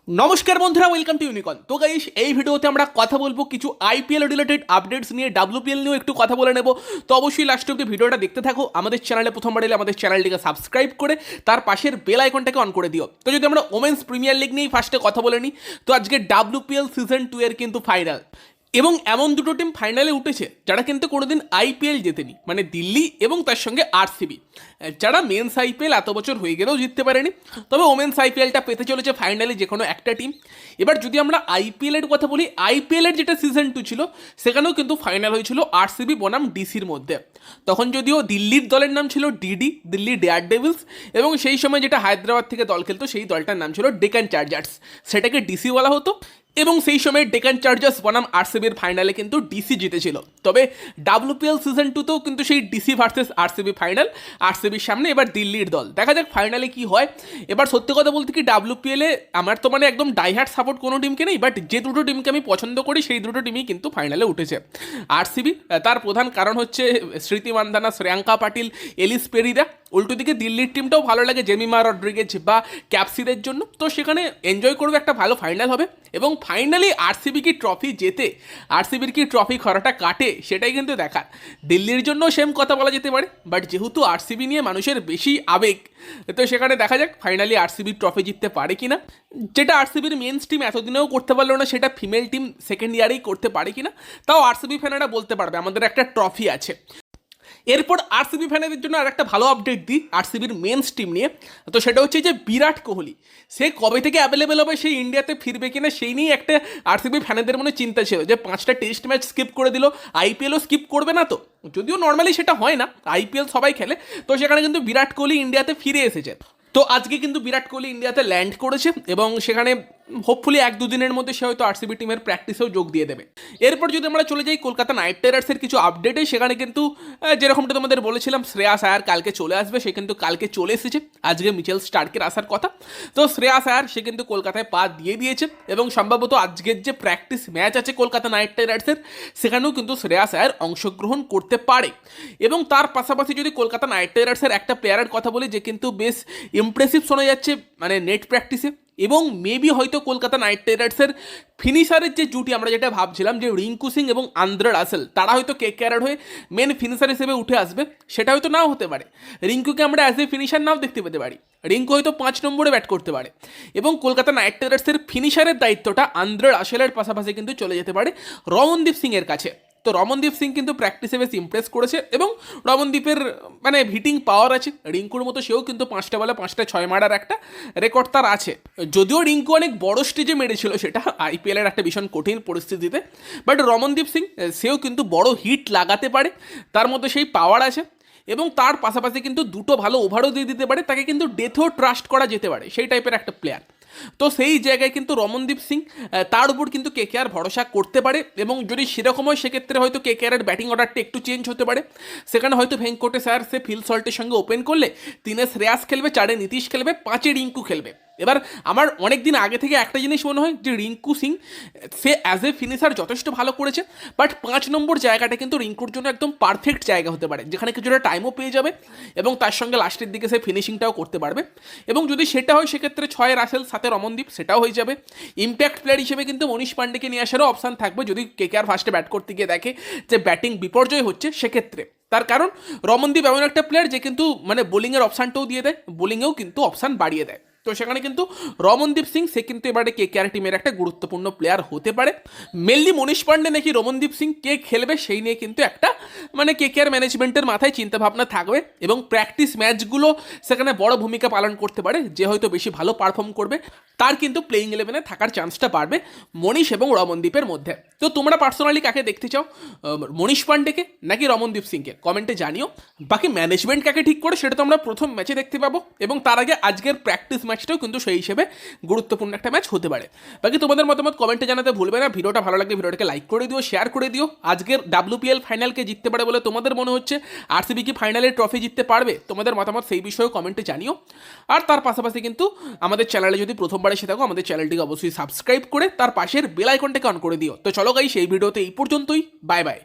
নমস্কার বন্ধুরা, welcome to ইউনিকন। তো গাইস, এই ভিডিওতে আমরা কথা বলবো কিছু আইপিএল রিলেটেড আপডেটস নিয়ে, ডাব্লিউপিএল নিয়েও একটু কথা বলে নেব। তো অবশ্যই লাস্ট অব্দি ভিডিওটা দেখতে থাকো। আমাদের চ্যানেলে প্রথমবার এলে আমাদের চ্যানেলটিকে সাবস্ক্রাইব করে তার পাশের বেল আইকনটাকে অন করে দিও। তো যদি আমরা ওমেন্স প্রিমিয়ার লিগ নিয়েই ফার্স্টে কথা বলে নিই, তো আজকে ডাব্লিউপিএল সিজন 2 এর কিন্তু ফাইনাল, এবং এমন দুটো টিম ফাইনালে উঠেছে যারা কিন্তু কোনোদিন আইপিএল জেতেনি, মানে দিল্লি এবং তার সঙ্গে আরসিবি, যারা মেন্স আইপিএল এত বছর হয়ে গেলেও জিততে পারেনি। তবে ওমেন্স আইপিএলটা পেতে চলেছে ফাইনালে যে কোনো একটা টিম। এবার যদি আমরা আইপিএলের কথা বলি, আইপিএলের যেটা সিজন 2 ছিল সেখানেও কিন্তু ফাইনাল হয়েছিল আরসিবি বনাম ডিসির মধ্যে। তখন যদিও দিল্লির দলের নাম ছিল ডিডি, দিল্লি ডেয়ার ডেভিলস, এবং সেই সময় যেটা হায়দ্রাবাদ থেকে দল খেলতো সেই দলটার নাম ছিল ডেকান চার্জার্স, সেটাকে ডিসি বলা হতো। এবং সেই সময় ডেকান চার্জার্স বনাম আরসিবির ফাইনালে কিন্তু ডিসি জিতেছিল। তবে ডাব্লিউপিএল সিজন 2তেও কিন্তু সেই ডিসি ভার্সেস আরসিবি ফাইনাল, আরসিবির সামনে এবার দিল্লির দল। দেখা যাক ফাইনালে কি হয়। এবার সত্যি কথা বলতে কি, ডাব্লিউপিএলে আমার তো মানে একদম ডাইহার্ট সাপোর্ট কোনো টিমকে নেই, বাট যে দুটো টিমকে আমি পছন্দ করি সেই দুটো টিমই কিন্তু ফাইনালে উঠেছে। আরসিবি, তার প্রধান কারণ হচ্ছে স্মৃতি মান্ধানা, শ্রেয়াঙ্কা পাটিল, এলিস পেরিরা। উল্টো দিকে দিল্লির টিমটাও ভালো লাগে জেমিমা রড্রিগেজ বা ক্যাপসিদের জন্য। তো সেখানে এনজয় করবে, একটা ভালো ফাইনাল হবে। এবং ফাইনালি আরসিবি কি ট্রফি জেতে, আরসিবির কি ট্রফি খরাটা কাটে, সেটাই কিন্তু দেখার। দিল্লির জন্য সেম কথা বলা যেতে পারে, বাট যেহেতু আরসিবি নিয়ে মানুষের বেশি আবেগ, তো সেখানে দেখা যাক ফাইনালি আরসিবি ট্রফি জিততে পারে কিনা। যেটা আরসিবির মেন্স টিম এতদিনেও করতে পারলো না, সেটা ফিমেল টিম সেকেন্ড ইয়ারেই করতে পারে কিনা, তাও আরসিবি ফ্যানেরা বলতে পারবে আমাদের একটা ট্রফি আছে। এরপর আরসিবি ফ্যানেদের জন্য আর একটা ভালো আপডেট দিই আরসিবির মেন্স টিম নিয়ে। তো সেটা হচ্ছে যে বিরাট কোহলি সে কবে থেকে অ্যাভেলেবেল হবে, সেই ইন্ডিয়াতে ফিরবে কিনা, সেই নিয়ে একটা আরসিবি ফ্যানেদের মনে চিন্তা ছিল যে 5টা টেস্ট ম্যাচ স্কিপ করে দিল, আইপিএলও স্কিপ করবে না। তো যদিও নর্মালি সেটা হয় না, আইপিএল সবাই খেলে, তো সেখানে কিন্তু বিরাট কোহলি ইন্ডিয়াতে ফিরে এসেছে। তো আজকে কিন্তু বিরাট কোহলি ইন্ডিয়াতে ল্যান্ড করেছে, এবং সেখানে হোপফুলি 1-2 দিনের মধ্যে সে হয়তো আরসিবি টিমের প্র্যাকটিসেও যোগ দিয়ে দেবে। এরপর যদি আমরা চলে যাই কলকাতা নাইট রাইডার্সের কিছু আপডেটে, সেখানে কিন্তু যেরকমটা তোমাদের বলেছিলাম শ্রেয়াস আয়ার কালকে চলে আসবে, সে কিন্তু কালকে চলে এসেছে। আজকে মিচেল স্টার্কের আসার কথা, তো শ্রেয়াস আয়ার সে কিন্তু কলকাতায় পা দিয়ে দিয়েছে, এবং সম্ভবত আজকের যে প্র্যাকটিস ম্যাচ আছে কলকাতা নাইট রাইডার্সের, সেখানেও কিন্তু শ্রেয়াস আয়ার অংশগ্রহণ করতে পারে। এবং তার পাশাপাশি যদি কলকাতা নাইট রাইডার্সের একটা প্লেয়ারের কথা বলি, যে কিন্তু বেশ ইমপ্রেসিভ শোনা যাচ্ছে মানে নেট প্র্যাকটিসে, এবং মেবি হয়তো কলকাতা নাইট রাইডার্সের ফিনিশারের যে জুটি আমরা যেটা ভাবছিলাম যে রিঙ্কু সিং এবং আন্দ্রে রাসেল, তারা হয়তো কেকেআরের হয়ে মেন ফিনিশার হিসেবে উঠে আসবে, সেটা হয়তো নাও হতে পারে। রিঙ্কুকে আমরা অ্যাজ এ ফিনিশার নাও দেখতে পেতে পারি, রিঙ্কু হয়তো 5 নম্বরে ব্যাট করতে পারে। এবং কলকাতা নাইট রাইডার্সের ফিনিশারের দায়িত্বটা আন্দ্রে রাসেলের পাশাপাশি কিন্তু চলে যেতে পারে রমনদীপ সিংয়ের কাছে। তো রমনদীপ সিং কিন্তু প্র্যাকটিসে বেশ ইমপ্রেস করেছে, এবং রমনদীপের মানে হিটিং পাওয়ার আছে, রিঙ্কুর মতো সেও কিন্তু 5টা বলে 5টা 6 মারার একটা রেকর্ড তার আছে। যদিও রিঙ্কু অনেক বড় স্টেজে মেরেছিল সেটা আইপিএলের একটা ভীষণ কঠিন পরিস্থিতিতে, বাট রমনদীপ সিং সেও কিন্তু বড় হিট লাগাতে পারে, তার মধ্যে সেই পাওয়ার আছে। এবং তার পাশাপাশি কিন্তু দুটো ভালো ওভারও দিয়ে দিতে পারে, তাকে কিন্তু ডেথেও ট্রাস্ট করা যেতে পারে, সেই টাইপের একটা প্লেয়ার। তো সেই জায়গায় কিন্তু রমনদীপ সিং, তার উপর কিন্তু কেকেআর ভরসা করতে পারে, এবং যদি সেরকম হয় সেক্ষেত্রে হয়তো কেকেআরের ব্যাটিং অর্ডারটা একটু চেঞ্জ হতে পারে। সেখানে হয়তো ভেঙ্কটেশ আয়ার সে ফিল সল্টের সঙ্গে ওপেন করলে 3-এ শ্রেয়াস খেলবে, 4-এ নীতিশ খেলবে, 5-এ রিঙ্কু খেলবে। এবার আমার অনেক দিন আগে থেকে একটা জিনিস মনে হয় যে রিঙ্কু সিং সে অ্যাজ এ ফিনিশার যথেষ্ট ভালো করেছে, বাট 5 নম্বর জায়গাটা কিন্তু রিঙ্কুর জন্য একদম পারফেক্ট জায়গা হতে পারে, যেখানে কিছুটা টাইমও পেয়ে যাবে, এবং তার সঙ্গে লাস্টের দিকে সে ফিনিশিংটাও করতে পারবে। এবং যদি সেটা হয় সেক্ষেত্রে 6-এ রাসেল, 7-এ রমনদীপ, সেটাও হয়ে যাবে। ইম্প্যাক্ট প্লেয়ার হিসেবে কিন্তু মনীষ পান্ডেকে নিয়ে আসারও অপশান থাকবে, যদি কেকেআর ফার্স্টে ব্যাট করতে গিয়ে দেখে যে ব্যাটিং বিপর্যয় হচ্ছে সেক্ষেত্রে। তার কারণ রমনদীপ এমন একটা প্লেয়ার যে কিন্তু মানে বোলিংয়ের অপশানটাও দিয়ে দেয়, বোলিংয়েও কিন্তু অপশান বাড়িয়ে দেয়। তো সেখানে কিন্তু রমনদীপ সিং সে কিন্তু এবারে কেকেআর টিমের একটা গুরুত্বপূর্ণ প্লেয়ার হতে পারে। মেনলি মনীষ পান্ডে নাকি রমনদীপ সিং কে খেলবে সেই নিয়ে কিন্তু একটা মানে কেকেআর ম্যানেজমেন্টের মাথায় চিন্তাভাবনা থাকবে, এবং প্র্যাকটিস ম্যাচগুলো সেখানে বড় ভূমিকা পালন করতে পারে। যে হয়তো বেশি ভালো পারফর্ম করবে তার কিন্তু প্লেইং 11-এ থাকার চান্সটা বাড়বে মনীষ এবং রমনদীপের মধ্যে। তো তোমরা পার্সোনালি কাকে দেখতে চাও, মনীষ পান্ডেকে নাকি রমনদীপ সিংকে, কমেন্টে জানিও। বাকি ম্যানেজমেন্ট কাকে ঠিক করে সেটা তো আমরা প্রথম ম্যাচে দেখতে পাবো, এবং তার আগে আজকের প্র্যাকটিস ম্যাচটাও কিন্তু সেই হিসেবে গুরুত্বপূর্ণ একটা ম্যাচ হতে পারে। বাকি তোমাদের মতামত কমেন্টে জানাতে ভুলবে না। ভিডিওটা ভালো লাগলে ভিডিওটাকে লাইক করে দিও, শেয়ার করে দিও। আজকের ডাব্লিউপিএল ফাইনালকে জিততে পারে বলে তোমাদের মনে হচ্ছে, আরসিবি কি ফাইনালের ট্রফি জিততে পারবে, তোমাদের মতামত সেই বিষয়েও কমেন্টে জানিও। আর তার পাশাপাশি কিন্তু আমাদের চ্যানেলে যদি প্রথমবার এসে থাকো, আমাদের চ্যানেলটিকে অবশ্যই সাবস্ক্রাইব করে তার পাশের বেল আইকনটাকে অন করে দিও। তো চলো গাইস, এই ভিডিওতে এই পর্যন্তই, বাই বাই।